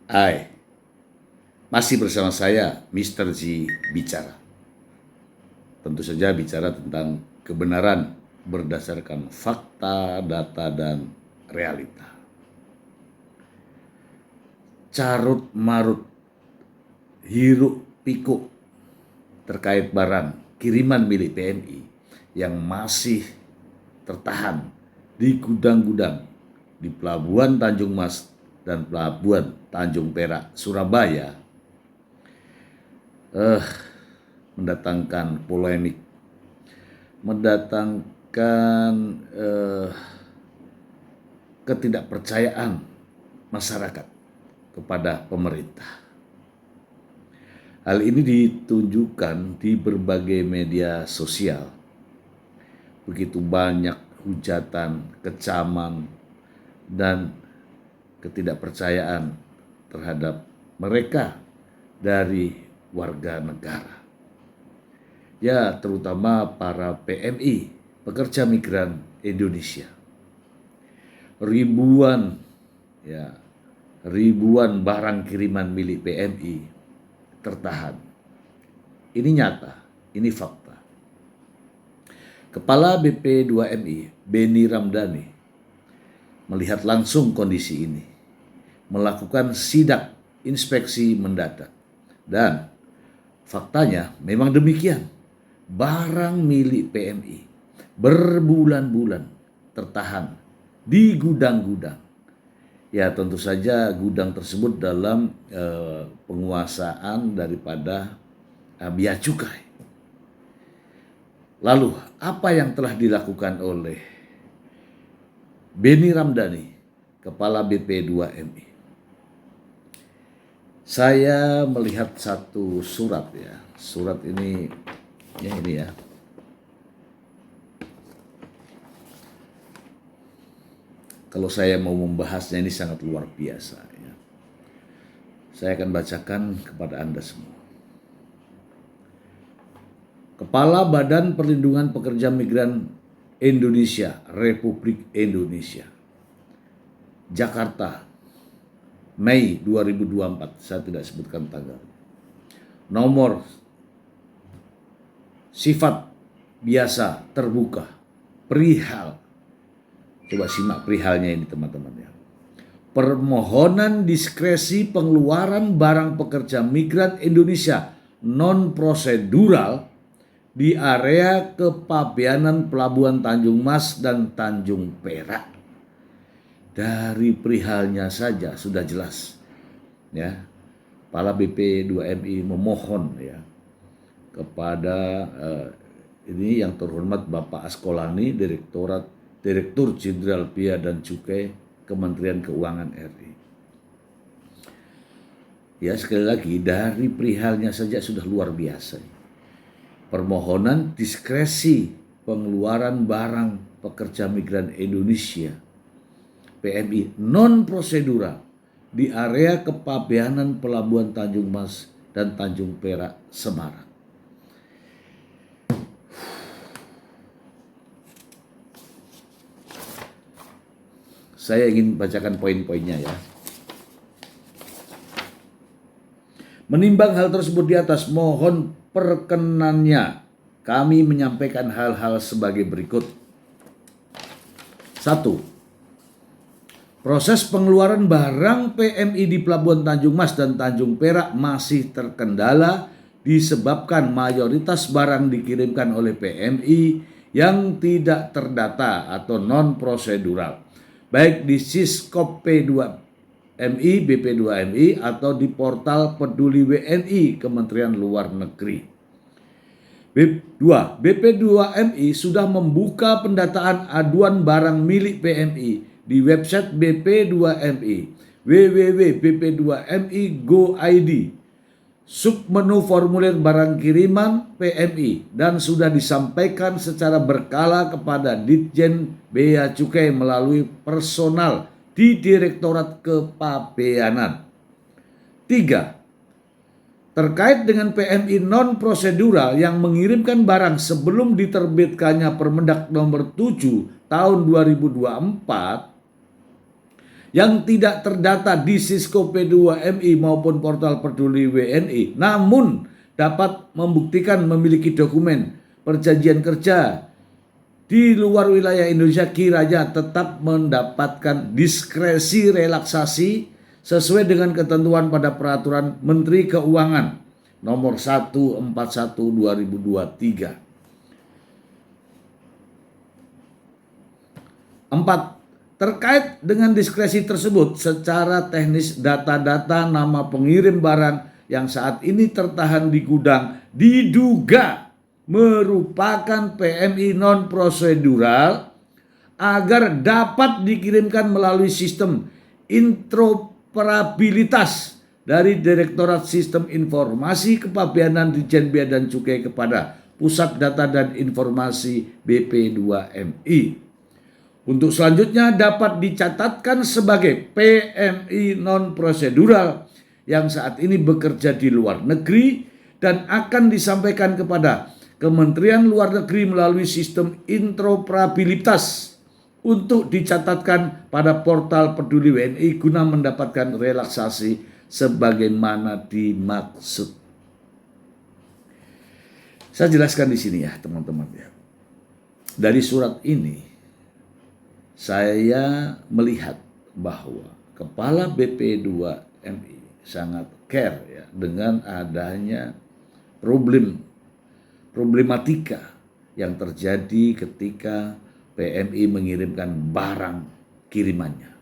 Hai, masih bersama saya Mr. G bicara. Tentu saja bicara tentang kebenaran berdasarkan fakta, data, dan realita. Carut marut, hiruk pikuk terkait barang kiriman milik PMI yang masih tertahan di gudang-gudang di Pelabuhan Tanjung Mas dan Pelabuhan Tanjung Perak, Surabaya, mendatangkan polemik, mendatangkan ketidakpercayaan masyarakat kepada pemerintah. Hal ini ditunjukkan di berbagai media sosial. Begitu banyak hujatan, kecaman, dan ketidakpercayaan terhadap mereka dari warga negara. Ya, terutama para PMI, pekerja migran Indonesia. Ribuan barang kiriman milik PMI tertahan. Ini nyata, ini fakta. Kepala BP2MI, Beni Ramdhani, melihat langsung kondisi ini, melakukan sidak inspeksi mendadak. Dan faktanya memang demikian. Barang milik PMI berbulan-bulan tertahan di gudang-gudang. Ya, tentu saja gudang tersebut dalam penguasaan daripada Bea Cukai. Lalu, apa yang telah dilakukan oleh Beni Ramdhani, Kepala BP2MI? Saya melihat satu surat ya. Surat ini ya. Kalau saya mau membahasnya ini sangat luar biasa ya. Saya akan bacakan kepada Anda semua. Kepala Badan Perlindungan Pekerja Migran Indonesia, Republik Indonesia, Jakarta, Mei 2024, saya tidak sebutkan tanggal. Nomor sifat biasa terbuka perihal. Coba simak perihalnya ini teman-teman ya. Permohonan diskresi pengeluaran barang pekerja migran Indonesia non prosedural di area kepabeanan Pelabuhan Tanjung Mas dan Tanjung Perak. Dari perihalnya saja sudah jelas ya. Kepala BP2MI memohon ya kepada ini yang terhormat Bapak Askolani, Direktur Jenderal Bea dan Cukai Kementerian Keuangan RI. Ya, sekali lagi dari perihalnya saja sudah luar biasa. Permohonan diskresi pengeluaran barang pekerja migran Indonesia PMI non prosedural di area kepabeanan Pelabuhan Tanjung Mas dan Tanjung Perak, Semarang. Saya ingin bacakan poin-poinnya ya. Menimbang hal tersebut di atas, mohon perkenannya kami menyampaikan hal-hal sebagai berikut. 1. Proses pengeluaran barang PMI di Pelabuhan Tanjung Mas dan Tanjung Perak masih terkendala disebabkan mayoritas barang dikirimkan oleh PMI yang tidak terdata atau non prosedural, baik di Siskop P2MI, BP2MI atau di portal Peduli WNI Kementerian Luar Negeri. 2. BP2MI sudah membuka pendataan aduan barang milik PMI di website BP2MI www.bp2mi.go.id submenu formulir barang kiriman PMI dan sudah disampaikan secara berkala kepada Ditjen Bea Cukai melalui personal di Direktorat Kepabeanan. 3. Terkait dengan PMI non prosedural yang mengirimkan barang sebelum diterbitkannya Permendak nomor 7 tahun 2024, yang tidak terdata di Sisco P2MI maupun portal Peduli WNI, namun dapat membuktikan memiliki dokumen perjanjian kerja di luar wilayah Indonesia, kiranya tetap mendapatkan diskresi relaksasi sesuai dengan ketentuan pada Peraturan Menteri Keuangan nomor 141/2023. 4. Terkait dengan diskresi tersebut, secara teknis data-data nama pengirim barang yang saat ini tertahan di gudang diduga merupakan PMI non-prosedural agar dapat dikirimkan melalui sistem interoperabilitas dari Direktorat Sistem Informasi Kepabeanan Ditjen Bea dan Cukai kepada Pusat Data dan Informasi BP2MI. Untuk selanjutnya dapat dicatatkan sebagai PMI non-prosedural yang saat ini bekerja di luar negeri dan akan disampaikan kepada Kementerian Luar Negeri melalui sistem interoperabilitas untuk dicatatkan pada portal Peduli WNI guna mendapatkan relaksasi sebagaimana dimaksud. Saya jelaskan di sini ya teman-teman ya. Dari surat ini saya melihat bahwa Kepala BP2MI sangat care ya dengan adanya problematika yang terjadi ketika PMI mengirimkan barang kirimannya.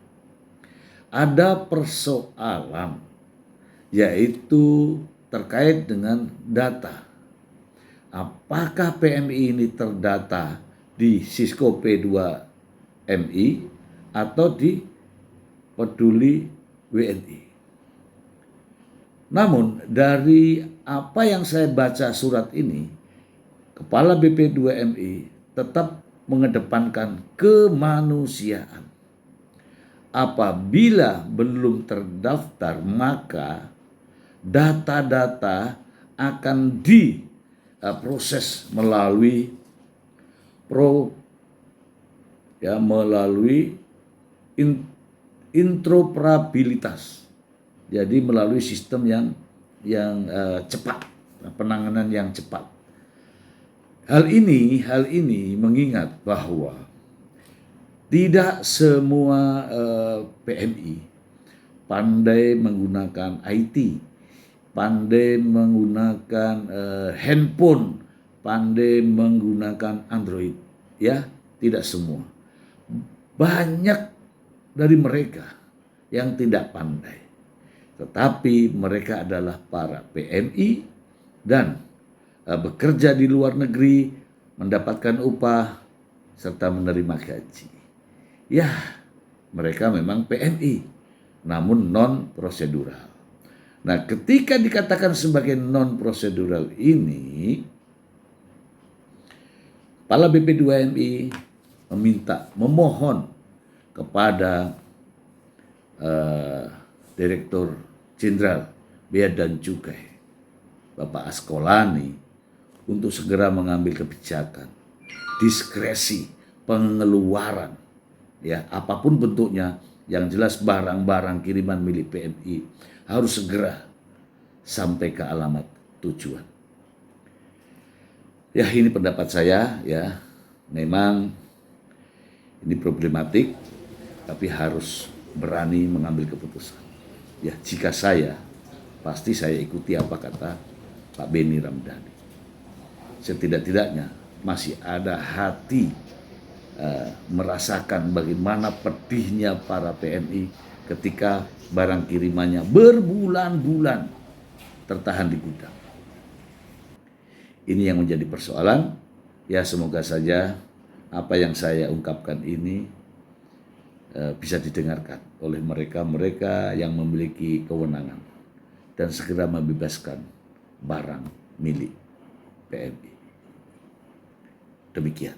Ada persoalan yaitu terkait dengan data. Apakah PMI ini terdata di Sisco P2MI atau di Peduli WNI? Namun dari apa yang saya baca surat ini, Kepala BP2MI tetap mengedepankan kemanusiaan. Apabila belum terdaftar, maka data-data akan diproses melalui interoperabilitas. Jadi melalui sistem yang cepat, penanganan yang cepat. Hal ini mengingat bahwa tidak semua PMI pandai menggunakan IT, pandai menggunakan handphone, pandai menggunakan Android, ya, tidak semua. Banyak dari mereka yang tidak pandai. Tetapi mereka adalah para PMI dan bekerja di luar negeri, mendapatkan upah, serta menerima gaji. Ya, mereka memang PMI, namun non-prosedural. Nah, ketika dikatakan sebagai non-prosedural ini, Kepala BP2MI memohon kepada Direktur Jenderal Bea dan Cukai, Bapak Askolani, untuk segera mengambil kebijakan, diskresi pengeluaran, ya apapun bentuknya, yang jelas barang-barang kiriman milik PMI harus segera sampai ke alamat tujuan. Ya, ini pendapat saya ya. Memang ini problematik, tapi harus berani mengambil keputusan. Ya, jika pasti saya ikuti apa kata Pak Beni Ramdhani. Setidak-tidaknya masih ada hati merasakan bagaimana pedihnya para PMI ketika barang kirimannya berbulan-bulan tertahan di gudang. Ini yang menjadi persoalan. Ya, semoga saja apa yang saya ungkapkan ini bisa didengarkan oleh mereka yang memiliki kewenangan dan segera membebaskan barang milik PMI. Demikian.